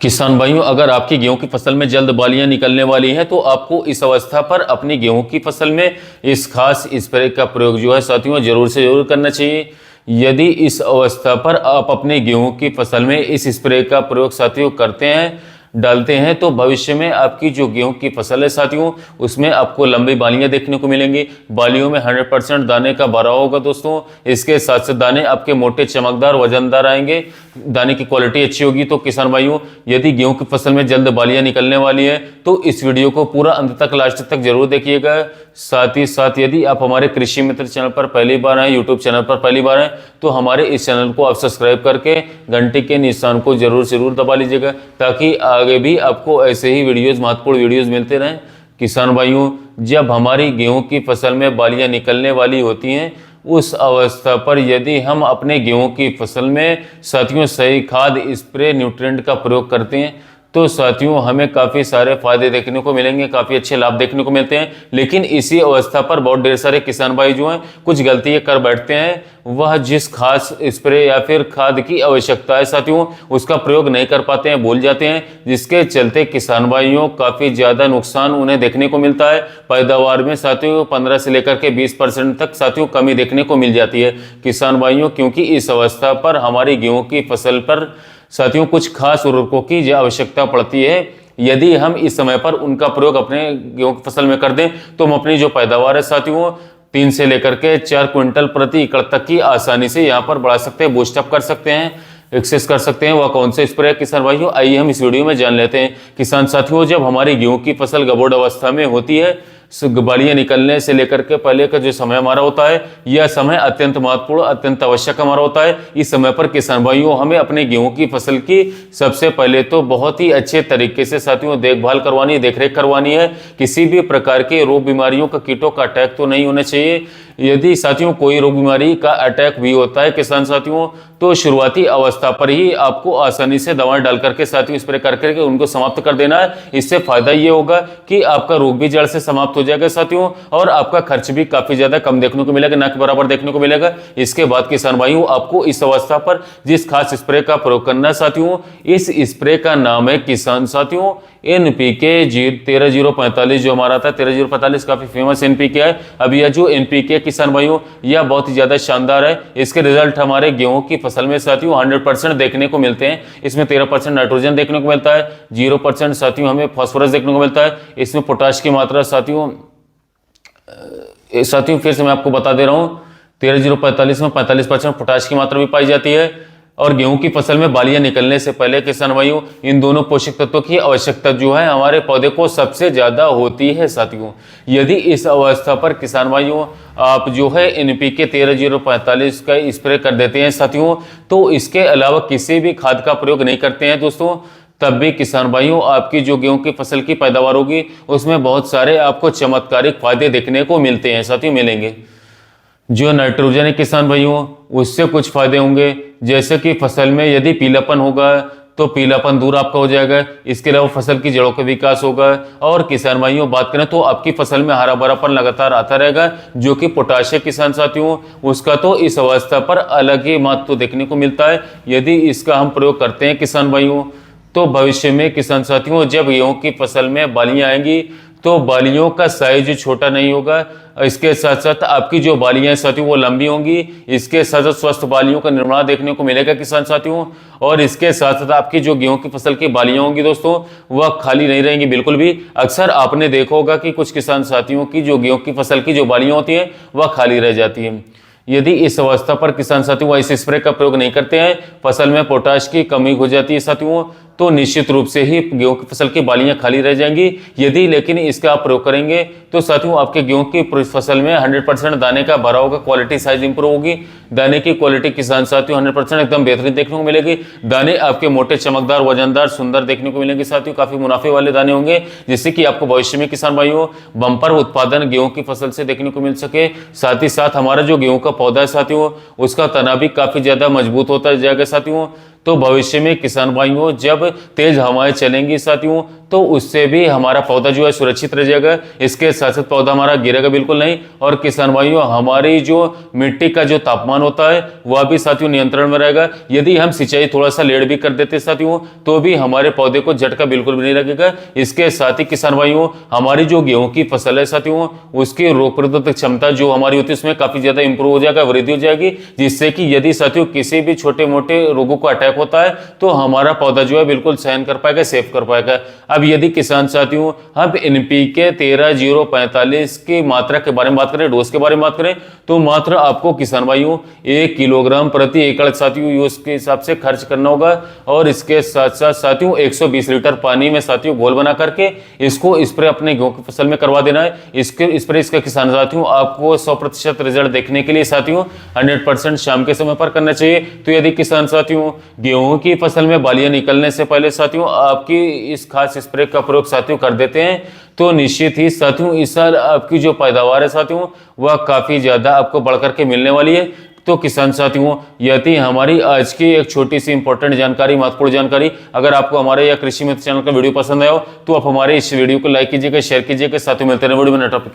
किसान भाइयों, अगर आपकी गेहूं की फसल में जल्द बालियां निकलने वाली हैं तो आपको इस अवस्था पर अपनी गेहूं की फसल में इस खास स्प्रे का प्रयोग जो है साथियों जरूर से जरूर करना चाहिए। यदि इस अवस्था पर आप अपने गेहूं की फसल में इस स्प्रे का प्रयोग साथियों करते हैं, डालते हैं, तो भविष्य में आपकी जो गेहूं की फसल है साथियों उसमें आपको लंबी बालियां देखने को मिलेंगी। बालियों में 100% दाने का भराव होगा दोस्तों। इसके साथ साथ दाने आपके मोटे, चमकदार, वजनदार आएंगे। दाने की क्वालिटी अच्छी होगी। तो किसान भाइयों, यदि गेहूं की फसल में जल्द बालियां निकलने वाली है तो इस वीडियो को पूरा अंत तक, लास्ट तक जरूर देखिएगा। साथ ही साथ यदि आप हमारे कृषि मित्र चैनल पर पहली बार आए, यूट्यूब चैनल पर पहली बार आए, तो हमारे इस चैनल को आप सब्सक्राइब करके घंटी के निशान को जरूर दबा लीजिएगा, ताकि आगे भी आपको ऐसे ही वीडियोस, महत्वपूर्ण वीडियोस मिलते रहें। किसान भाइयों, जब हमारी गेहूं की फसल में बालियां निकलने वाली होती हैं, उस अवस्था पर यदि हम अपने गेहूं की फसल में साथियों सही खाद, स्प्रे, न्यूट्रिएंट का प्रयोग करते हैं तो साथियों हमें काफ़ी सारे फायदे देखने को मिलेंगे, काफ़ी अच्छे लाभ देखने को मिलते हैं। लेकिन इसी अवस्था पर बहुत ढेर सारे किसान भाई जो हैं कुछ गलतियां कर बैठते हैं। वह जिस खास स्प्रे या फिर खाद की आवश्यकता है साथियों उसका प्रयोग नहीं कर पाते हैं, भूल जाते हैं, जिसके चलते किसान भाइयों काफ़ी ज़्यादा नुकसान उन्हें देखने को मिलता है। पैदावार में साथियों 15 से लेकर के 20% तक साथियों कमी देखने को मिल जाती है किसान भाइयों, क्योंकि इस अवस्था पर हमारी गेहूँ की फसल पर साथियों कुछ खास उर्वरकों की आवश्यकता पड़ती है। यदि हम इस समय पर उनका प्रयोग अपने गेहूं की फसल में कर दें तो हम अपनी जो पैदावार है साथियों 3 से लेकर के 4 क्विंटल प्रति एकड़ तक की आसानी से यहाँ पर बढ़ा सकते हैं, बूस्टअप कर सकते हैं, एक्सेस कर सकते हैं। वह कौन से स्प्रे है किसान भाइयों, आइए हम इस वीडियो में जान लेते हैं। किसान साथियों, जब हमारी गेहूं की फसल गबोड़ अवस्था में होती है, बालियां निकलने से लेकर के पहले का जो समय हमारा होता है, यह समय अत्यंत महत्वपूर्ण, अत्यंत आवश्यक हमारा होता है। इस समय पर किसान भाइयों हमें अपने गेहूं की फसल की सबसे पहले तो बहुत ही अच्छे तरीके से साथियों देखभाल करवानी है, देखरेख करवानी है। किसी भी प्रकार के रोग बीमारियों का, कीटों का अटैक तो नहीं होना चाहिए। यदि साथियों कोई रोग बीमारी का अटैक भी होता है किसान साथियों, तो शुरुआती अवस्था पर ही आपको आसानी से दवाएं डाल करके साथियों स्प्रे करके उनको समाप्त कर देना है। इससे फायदा ये होगा कि आपका रोग भी जड़ से समाप्त हो जाएगा साथियों, और आपका खर्च भी काफी ज्यादा कम देखने को मिलेगा, ना के बराबर देखने को मिलेगा। इसके बाद किसान भाइयों आपको इस अवस्था पर जिस खास स्प्रे का प्रयोग करना है साथियों, इस स्प्रे का नाम है किसान साथियों NPK 13045 जो हमारा था। 13045 काफी फेमस NPK है। अब यह जो NPK किसान भाइयों यह बहुत ही ज्यादा शानदार है। इसके रिजल्ट हमारे गेहूं की फसल में साथियों 100% देखने को मिलते हैं। इसमें 13% नाइट्रोजन देखने को मिलता है, 0% साथियों हमें फास्फोरस देखने को मिलता है। इसमें पोटाश की मात्रा साथियों फिर से मैं आपको बता दे रहा हूं, 13045 में 45% पोटाश की मात्रा भी पाई जाती है। और गेहूं की फसल में बालियां निकलने से पहले किसान भाइयों इन दोनों पोषक तत्वों की आवश्यकता जो है हमारे पौधे को सबसे ज्यादा होती है साथियों। यदि इस अवस्था पर किसान भाइयों आप जो है NPK 13045 का स्प्रे कर देते हैं साथियों, तो इसके अलावा किसी भी खाद का प्रयोग नहीं करते हैं दोस्तों, तब भी किसान भाइयों आपकी जो गेहूं की फसल की पैदावार होगी उसमें बहुत सारे आपको चमत्कारिक फायदे देखने को मिलते हैं साथियों, मिलेंगे। जो नाइट्रोजन है किसान भाइयों उससे कुछ फायदे होंगे, जैसे कि फसल में यदि पीलापन होगा तो पीलापन दूर आपका हो जाएगा। इसके अलावा फसल की जड़ों का विकास होगा। और किसान भाइयों बात करें तो आपकी फसल में हरा भरापन लगातार आता रहेगा। जो कि पोटाश है किसान साथियों उसका तो इस अवस्था पर अलग ही महत्व देखने को मिलता है। यदि इसका हम प्रयोग करते हैं किसान भाइयों, तो भविष्य में किसान साथियों जब गेहूं की फसल में बालियां आएंगी तो बालियों का साइज छोटा नहीं होगा। इसके साथ साथ आपकी जो बालियां साथियों वो लंबी होंगी। इसके साथ साथ स्वस्थ बालियों का निर्माण देखने को मिलेगा किसान साथियों। और इसके साथ साथ आपकी जो गेहूं की फसल की बालियां होंगी दोस्तों वह खाली नहीं रहेंगी बिल्कुल भी। अक्सर आपने देखा होगा कि कुछ किसान साथियों की जो गेहूं की फसल की जो बालियां होती हैं वह खाली रह जाती हैं। यदि इस अवस्था पर किसान साथियों वह इस स्प्रे का प्रयोग नहीं करते हैं, फसल में पोटाश की कमी हो जाती है साथियों, तो निश्चित रूप से ही गेहूं की फसल की बालियां खाली रह जाएंगी। यदि लेकिन इसका आप प्रयोग करेंगे तो साथियों आपके गेहूं की फसल में 100% दाने का भरा होगा, क्वालिटी साइज इंप्रूव होगी। दाने की क्वालिटी किसान साथियों 100% एकदम बेहतरीन देखने को मिलेगी। दाने आपके मोटे, चमकदार, वजनदार, सुंदर देखने को मिलेंगे साथियों। काफी मुनाफे वाले दाने होंगे, जिससे कि आपको भविष्य में किसान भाइयों बंपर उत्पादन गेहूं की फसल से देखने को मिल सके। साथ ही साथ हमारा जो गेहूं का पौधा है साथियों उसका तना भी काफी ज्यादा मजबूत होता जाएगा साथियों। तो भविष्य में किसान भाइयों जब तेज हवाएं चलेंगी साथियों तो उससे भी हमारा पौधा जो है सुरक्षित रह जाएगा। इसके साथ साथ पौधा हमारा गिरेगा बिल्कुल नहीं। और किसान भाइयों, हमारी जो मिट्टी का जो तापमान होता है वह भी साथियों नियंत्रण में रहेगा। यदि हम सिंचाई थोड़ा सा लेट भी कर देते साथियों, तो भी हमारे पौधे को झटका बिल्कुल भी नहीं लगेगा। इसके साथ ही किसान भाइयों, हमारी जो गेहूं की फसल है साथियों, उसकी रोग प्रतिरोधक क्षमता जो हमारी होती है उसमें काफी ज्यादा इंप्रूव हो जाएगा, वृद्धि हो जाएगी, जिससे कि यदि साथियों किसी भी छोटे मोटे रोगों को अटैक होता है तो हमारा पौधा जो है बिल्कुल सहन कर पाएगा, सेव कर पाएगा। अब यदि किसान साथियों हम एनपीके 13-0-45 की मात्रा के बारे में बात करें, डोज के बारे में बात करें, तो मात्र आपको किसान भाइयों 1 किलोग्राम प्रति एकड़ साथियों यूज के हिसाब से खर्च करना होगा। और इसके साथ साथ साथियों 120 लीटर पानी में साथियों घोल बना करके इसको स्प्रे अपने गेहूं की फसल में करवा देना है। इसके स्प्रे इसका किसान साथियों आपको 100% रिजल्ट देखने के लिए साथियों 100% शाम के समय पर करना चाहिए। तो यदि किसान साथियों गेहूं की फसल में बालियां निकलने से पहले साथियों आपकी इस खास स्प्रे का प्रयोग साथियों कर देते हैं, तो निश्चित ही साथियों इस साल आपकी जो पैदावार है साथियों वह काफी ज्यादा आपको बढ़कर के मिलने वाली है। तो किसान साथियों, यह थी हमारी आज की एक छोटी सी इंपॉर्टेंट जानकारी, महत्वपूर्ण जानकारी। अगर आपको हमारे या कृषि मित्र चैनल का वीडियो पसंद आया हो तो आप हमारे इस वीडियो को लाइक कीजिएगा, शेयर कीजिएगा। साथियों मिलते हैं वीडियो में नए टॉपिक।